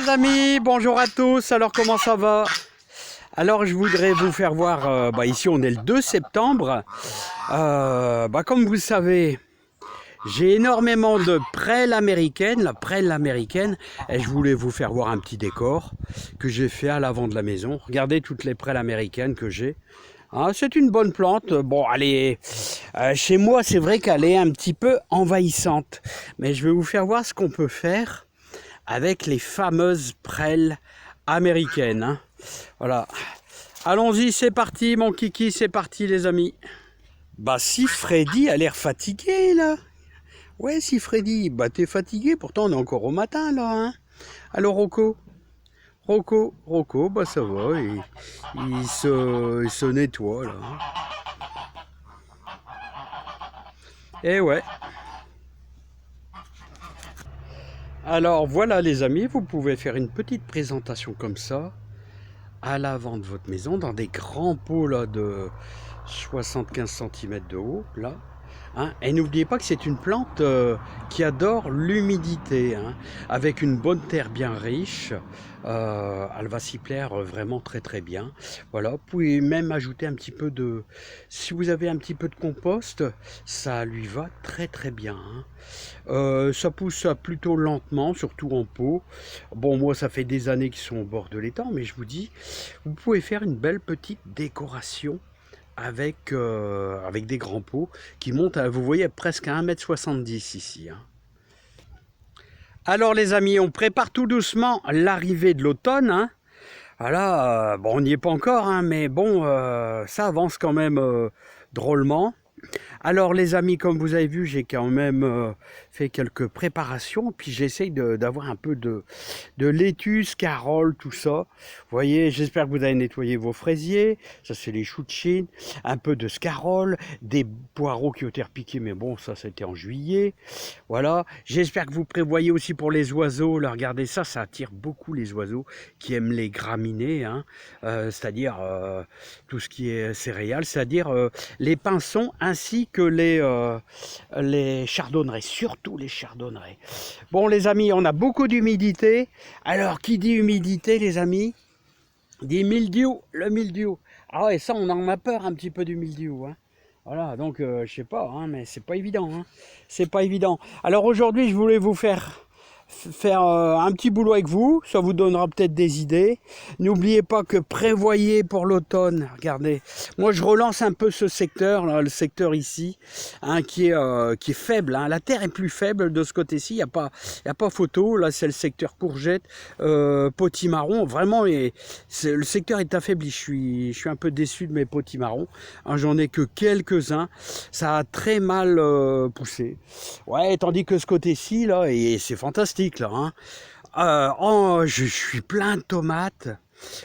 les amis, bonjour à tous, alors comment ça va? Alors je voudrais vous faire voir, ici on est le 2 septembre, comme vous le savez, j'ai énormément de prêles américaines, la prêle américaine, et je voulais vous faire voir un petit décor que j'ai fait à l'avant de la maison. Regardez toutes les prêles américaines que j'ai. Hein, c'est une bonne plante. Bon, allez, chez moi, c'est vrai qu'elle est un petit peu envahissante. Mais je vais vous faire voir ce qu'on peut faire avec les fameuses prêles américaines. Hein. Voilà. Allons-y, c'est parti, mon kiki, c'est parti, les amis. Bah, si Freddy a l'air fatigué, là. Ouais, si Freddy, t'es fatigué, pourtant on est encore au matin, là. Hein. Alors, Rocco, ça va, il se nettoie là. Et ouais. Alors voilà les amis, vous pouvez faire une petite présentation comme ça, à l'avant de votre maison, dans des grands pots là de 75 cm de haut, là. Hein, et n'oubliez pas que c'est une plante qui adore l'humidité, hein, avec une bonne terre bien riche, elle va s'y plaire vraiment très très bien. Voilà, vous pouvez même ajouter un petit peu de, si vous avez un petit peu de compost, ça lui va très très bien. Hein. Ça pousse plutôt lentement, surtout en pot. Bon, moi ça fait des années qu'ils sont au bord de l'étang, mais je vous dis, vous pouvez faire une belle petite décoration avec des grands pots qui montent, vous voyez, presque à 1,70 m ici. Hein. Alors les amis, on prépare tout doucement l'arrivée de l'automne. Hein. Voilà, on n'y est pas encore, hein, mais bon, ça avance quand même drôlement. Alors les amis, comme vous avez vu, j'ai quand même fait quelques préparations, puis j'essaye d'avoir un peu de laitue, scarole, tout ça. Vous voyez, j'espère que vous avez nettoyé vos fraisiers, ça c'est les choux de Chine, un peu de scarole, des poireaux qui ont été repiqués, mais bon, ça c'était en juillet. Voilà, j'espère que vous prévoyez aussi pour les oiseaux, là, regardez ça, ça attire beaucoup les oiseaux qui aiment les graminées, hein, c'est-à-dire tout ce qui est céréales, c'est-à-dire les pinsons ainsi que les chardonnerets, surtout les chardonnerets. Bon les amis, on a beaucoup d'humidité. Alors qui dit humidité les amis, dit mildiou, le mildiou. Ah ouais, ça on en a peur un petit peu du mildiou. Hein. Voilà, donc je sais pas, hein, mais c'est pas évident. Hein. C'est pas évident. Alors aujourd'hui je voulais vous faire un petit boulot avec vous, ça vous donnera peut-être des idées. N'oubliez pas que prévoyez pour l'automne, regardez, moi je relance un peu ce secteur, là, le secteur ici, hein, qui est faible, hein. La terre est plus faible de ce côté-ci, il n'y a pas photo, là c'est le secteur courgette, potimarron, vraiment, le secteur est affaibli, je suis un peu déçu de mes potimarrons, hein, j'en ai que quelques-uns, ça a très mal poussé, ouais, tandis que ce côté-ci, là, et c'est fantastique, là, hein. Je suis plein de tomates,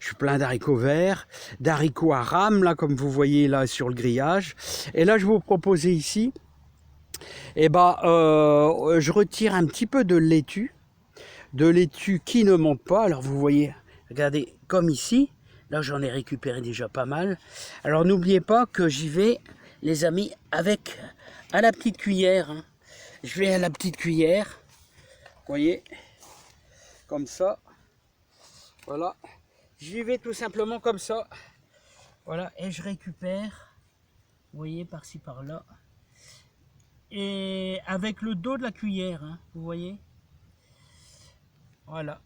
je suis plein d'haricots verts, d'haricots à rames, là, comme vous voyez là sur le grillage. Et là, je vais vous proposer ici, je retire un petit peu de laitue qui ne monte pas. Alors vous voyez, regardez, comme ici, là j'en ai récupéré déjà pas mal. Alors n'oubliez pas que j'y vais, les amis, à la petite cuillère. Hein. Je vais à la petite cuillère. Vous voyez, comme ça, voilà, j'y vais tout simplement comme ça, voilà, et je récupère, vous voyez, par-ci par-là, et avec le dos de la cuillère, hein, vous voyez, voilà,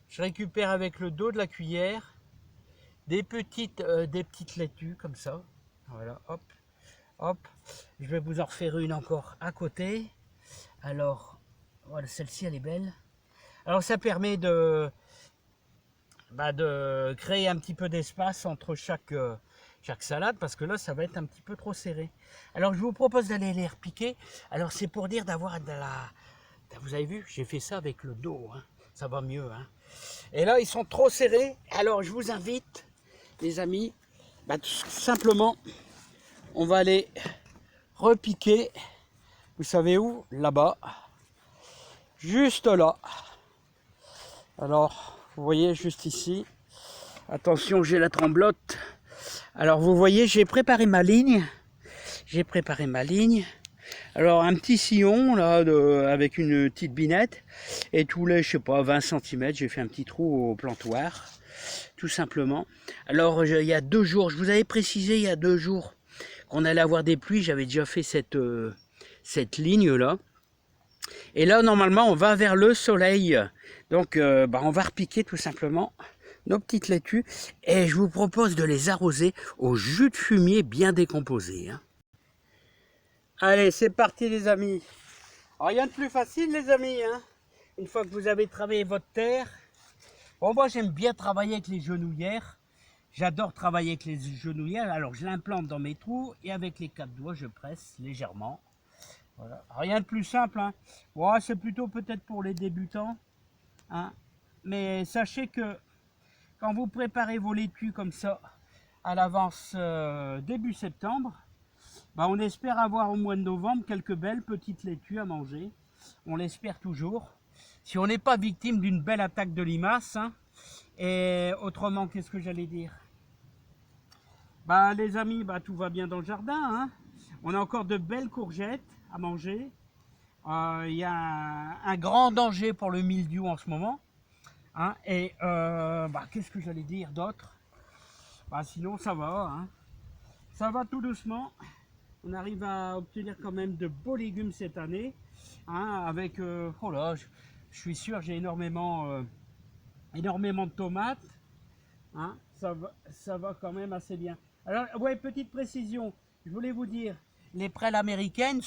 je récupère avec le dos de la cuillère des petites laitues comme ça, voilà, hop, hop, je vais vous en refaire une encore à côté, alors, voilà, celle-ci elle est belle. Alors ça permet de créer un petit peu d'espace entre chaque salade, parce que là ça va être un petit peu trop serré. Alors je vous propose d'aller les repiquer. Alors c'est pour dire d'avoir de la... Vous avez vu, j'ai fait ça avec le dos, hein. Ça va mieux. Hein. Et là ils sont trop serrés. Alors je vous invite, les amis, tout simplement, on va aller repiquer. Vous savez où? Là-bas. Juste là. Alors, vous voyez juste ici. Attention, j'ai la tremblote. Alors, vous voyez, j'ai préparé ma ligne. Alors un petit sillon là avec une petite binette et tous les, je sais pas, 20 cm, j'ai fait un petit trou au plantoir, tout simplement. Alors il y a 2 jours, je vous avais précisé il y a 2 jours qu'on allait avoir des pluies, j'avais déjà fait cette ligne là. Et là normalement on va vers le soleil, donc on va repiquer tout simplement nos petites laitues et je vous propose de les arroser au jus de fumier bien décomposé. Allez, c'est parti les amis. Alors, rien de plus facile les amis, une fois que vous avez travaillé votre terre. Bon, moi j'aime bien travailler avec les genouillères. J'adore travailler avec les genouillères. Alors je l'implante dans mes trous et avec les 4 doigts je presse légèrement. Voilà. Rien de plus simple. Bon, c'est plutôt peut-être pour les débutants. Mais sachez que quand vous préparez vos laitues comme ça à l'avance début septembre, on espère avoir au mois de novembre quelques belles petites laitues à manger. On l'espère toujours. Si on n'est pas victime d'une belle attaque de limaces. Et autrement, qu'est-ce que j'allais dire? Les amis, tout va bien dans le jardin. On a encore de belles courgettes à manger. Il y a un grand danger pour le mildiou en ce moment. Qu'est-ce que j'allais dire d'autre? Sinon, ça va. Ça va tout doucement. On arrive à obtenir quand même de beaux légumes cette année. Avec, je suis sûr, j'ai énormément de tomates. Ça va quand même assez bien. Alors, ouais, petite précision. Je voulais vous dire, les prêles américaines,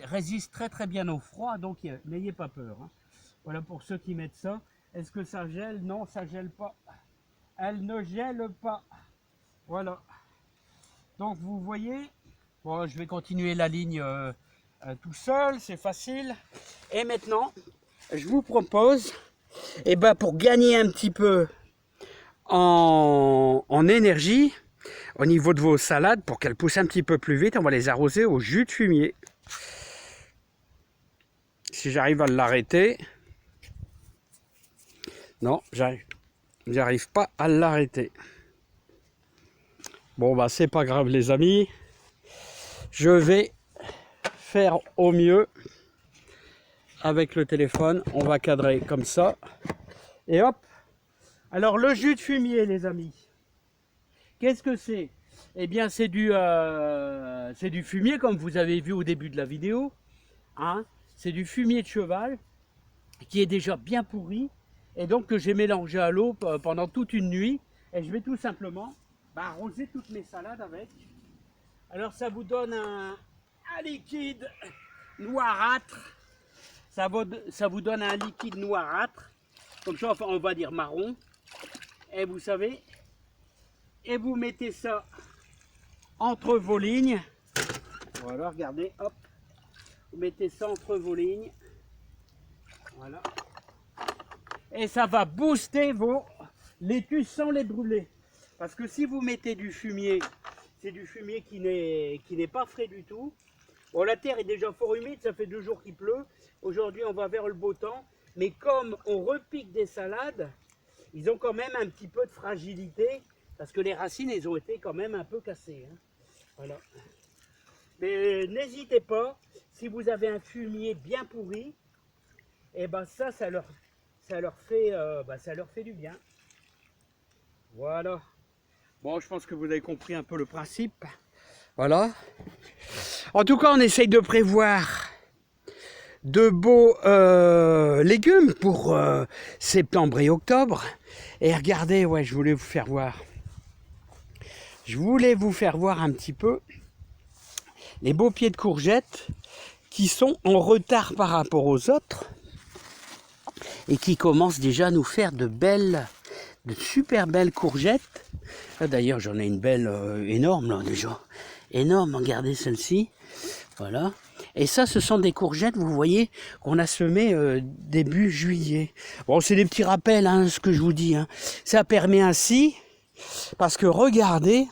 résistent très très bien au froid, donc n'ayez pas peur. Voilà pour ceux qui mettent ça. Est-ce que ça gèle? Non, ça gèle pas. Elle ne gèle pas. Voilà. Donc vous voyez, bon, je vais continuer la ligne tout seul, c'est facile. Et maintenant, je vous propose, pour gagner un petit peu en énergie, au niveau de vos salades, pour qu'elles poussent un petit peu plus vite, on va les arroser au jus de fumier. Si j'arrive à l'arrêter... Non, j'arrive pas à l'arrêter. Bon, c'est pas grave les amis. Je vais faire au mieux avec le téléphone. On va cadrer comme ça. Et hop. Alors, le jus de fumier, les amis. Qu'est-ce que c'est? Eh bien, c'est du fumier, comme vous avez vu au début de la vidéo. C'est du fumier de cheval qui est déjà bien pourri. Et donc que j'ai mélangé à l'eau pendant toute une nuit. Et je vais tout simplement arroser toutes mes salades avec. Alors ça vous donne un liquide noirâtre. Ça vous donne un liquide noirâtre. Comme ça, on va dire marron. Et vous savez, et vous mettez ça entre vos lignes. Voilà, regardez, hop. Vous mettez ça entre vos lignes. Voilà. Et ça va booster vos laitues sans les brûler. Parce que si vous mettez du fumier, c'est du fumier qui n'est pas frais du tout. Bon, la terre est déjà fort humide, ça fait 2 jours qu'il pleut. Aujourd'hui, on va vers le beau temps. Mais comme on repique des salades, ils ont quand même un petit peu de fragilité. Parce que les racines, elles ont été quand même un peu cassées. Voilà. Mais n'hésitez pas, si vous avez un fumier bien pourri, et ça leur fait du bien. Voilà. Bon, je pense que vous avez compris un peu le principe. Voilà. En tout cas, on essaye de prévoir de beaux légumes pour septembre et octobre. Et regardez, ouais, je voulais vous faire voir. Je voulais vous faire voir un petit peu les beaux pieds de courgettes qui sont en retard par rapport aux autres et qui commencent déjà à nous faire de super belles courgettes. D'ailleurs, j'en ai une belle énorme là déjà. Énorme, regardez celle-ci. Voilà. Et ça, ce sont des courgettes, vous voyez, qu'on a semées début juillet. Bon, c'est des petits rappels, ce que je vous dis. Ça permet ainsi, parce que regardez,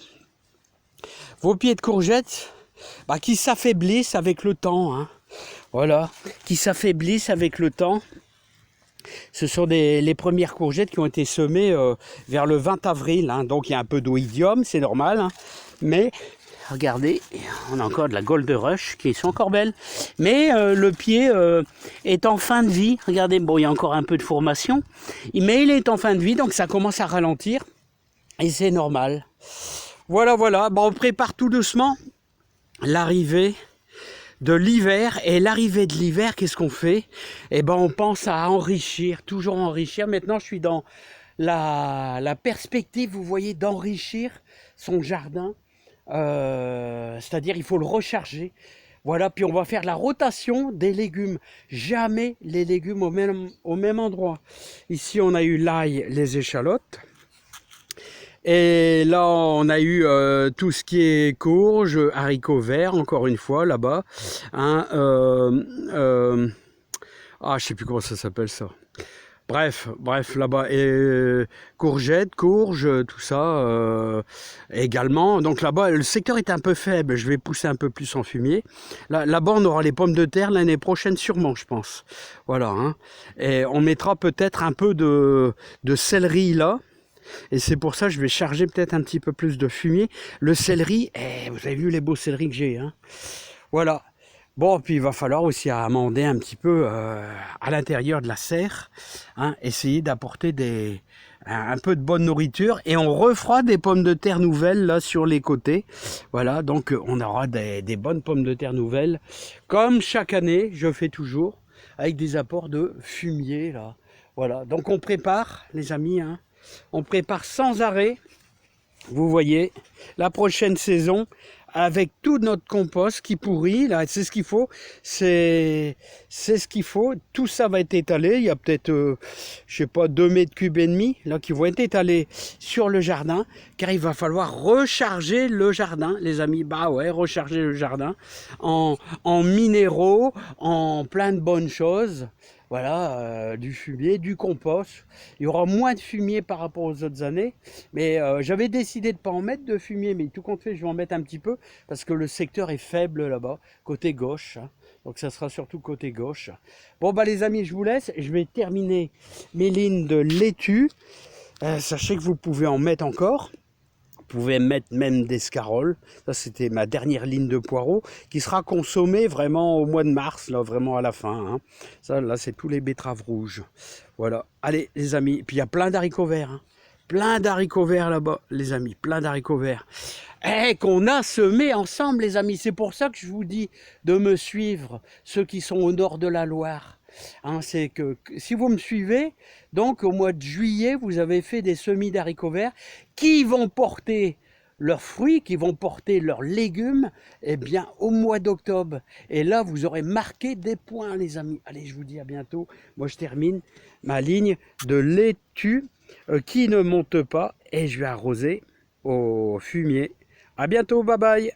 vos pieds de courgettes, qui s'affaiblissent avec le temps. Voilà, qui s'affaiblissent avec le temps. Ce sont les premières courgettes qui ont été semées vers le 20 avril. Donc il y a un peu d'oïdium, c'est normal. Mais regardez, on a encore de la Gold Rush qui sont encore belles. Mais le pied est en fin de vie. Regardez, bon, il y a encore un peu de formation, mais il est en fin de vie, donc ça commence à ralentir. Et c'est normal. Voilà, voilà. Bon, on prépare tout doucement l'arrivée de l'hiver. Et l'arrivée de l'hiver, qu'est-ce qu'on fait? Eh ben, on pense à enrichir, toujours enrichir. Maintenant, je suis dans la perspective, vous voyez, d'enrichir son jardin. C'est-à-dire, il faut le recharger. Voilà, puis on va faire la rotation des légumes. Jamais les légumes au même endroit. Ici, on a eu l'ail, les échalotes. Et là, on a eu tout ce qui est courge, haricots verts, encore une fois, là-bas. Hein, je sais plus comment ça s'appelle ça. Bref, là-bas. Et courgettes, courges, tout ça également. Donc là-bas, le secteur est un peu faible. Je vais pousser un peu plus en fumier. Là-bas, on aura les pommes de terre l'année prochaine, sûrement, je pense. Voilà. Hein. Et on mettra peut-être un peu de céleri là. Et c'est pour ça que je vais charger peut-être un petit peu plus de fumier. Le céleri, vous avez vu les beaux céleris que j'ai. Hein, voilà. Bon, puis il va falloir aussi amender un petit peu à l'intérieur de la serre. Hein, essayer d'apporter un peu de bonne nourriture. Et on refera des pommes de terre nouvelles là sur les côtés. Voilà, donc on aura des bonnes pommes de terre nouvelles. Comme chaque année, je fais toujours. Avec des apports de fumier là. Voilà, donc on prépare les amis. Hein. On prépare sans arrêt, vous voyez, la prochaine saison avec tout notre compost qui pourrit. Là, c'est ce qu'il faut. C'est ce qu'il faut. Tout ça va être étalé. Il y a peut-être, je sais pas, 2 mètres cubes et demi là qui vont être étalés sur le jardin, car il va falloir recharger le jardin, les amis. Bah ouais, recharger le jardin en minéraux, en plein de bonnes choses. Voilà, du fumier, du compost. Il y aura moins de fumier par rapport aux autres années. Mais j'avais décidé de ne pas en mettre de fumier, mais tout compte fait, je vais en mettre un petit peu parce que le secteur est faible là-bas, côté gauche. Hein. Donc ça sera surtout côté gauche. Bon, bah les amis, je vous laisse. Je vais terminer mes lignes de laitue. Sachez que vous pouvez en mettre encore. Vous pouvez mettre même d'escarole. Ça, c'était ma dernière ligne de poireaux qui sera consommée vraiment au mois de mars, là, vraiment à la fin. Hein. Ça, là, c'est tous les betteraves rouges. Voilà. Allez, les amis. Puis il y a plein d'haricots verts. Hein. Plein d'haricots verts là-bas, les amis. Plein d'haricots verts. Qu'on a semé ensemble, les amis. C'est pour ça que je vous dis de me suivre, ceux qui sont au nord de la Loire. Hein, c'est que si vous me suivez, donc au mois de juillet, vous avez fait des semis d'haricots verts qui vont porter leurs fruits, qui vont porter leurs légumes, eh bien au mois d'octobre. Et là, vous aurez marqué des points, les amis. Allez, je vous dis à bientôt. Moi, je termine ma ligne de laitue qui ne monte pas et je vais arroser au fumier. À bientôt, bye bye.